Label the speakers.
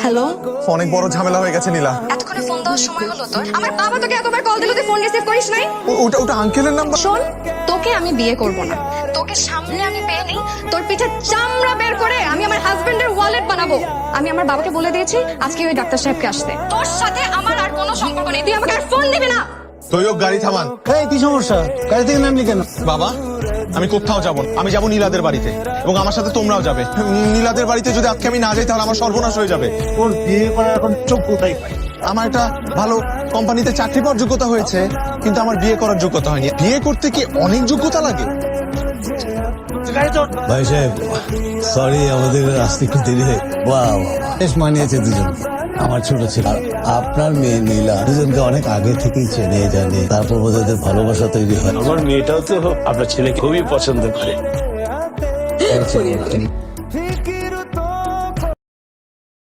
Speaker 1: Hello,
Speaker 2: অনেক বড় ঝামেলা হয়ে গেছে নীলা।
Speaker 1: এতক্ষণে ফোন দেওয়ার সময় হলো তোর? আমার বাবা তোকে এতবার কল দিল, তুই ফোন রিসিভ করিস নাই?
Speaker 2: ওটা আঙ্কেলের নাম্বার।
Speaker 1: শোন, তোকে আমি বিয়ে করব না। তোকে সামনে আমি পেয়ে নেই, তোর পিঠে চামড়া বের করে আমি আমার হাজবেন্ডের ওয়ালেট বানাবো। আমি আমার বাবাকে বলে দিয়েছি আজকে ওই ডাক্তার সাহেবকে আসতে। তোর সাথে আমার আর কোনো সম্পর্ক নেই, তুই আমাকে আর ফোন দিবি না।
Speaker 2: তৈয়ব গাড়ি থামান।
Speaker 3: এই কি সমস্যা? গাড়ি থেকে নামলি কেন?
Speaker 2: বাবা, আমি কোথাও যাব না। আমি যাব নীলাদের বাড়িতে এবং আমার সাথে তোমরাও যাবে। নীলাদের বাড়িতে যদি আজকে আমি না যাই তাহলে আমার সর্বনাশ হয়ে যাবে।
Speaker 3: ওর বিয়ে করার এখন যোগ্যতাই পাই।
Speaker 2: আমার একটা ভালো কোম্পানিতে চাকরি পাওয়ার যোগ্যতা হয়েছে, কিন্তু আমার বিয়ে করার যোগ্যতা হয়নি। বিয়ে করতে কি অনেক যোগ্যতা লাগে?
Speaker 4: ভাই সাহেব, সরি আমাদের আসতে একটু দেরি হয়ে। বাহ, বেশ মানিয়েছে দুজন। আমার ছোট ছিল আর আপনার মেয়ে নীলা দুজনকে অনেক আগে থেকেই চেনে জানে, তারপর ওদের ভালোবাসা তৈরি হয়।
Speaker 5: আমার মেয়েটাও তো আপনার ছেলে খুবই পছন্দ করে।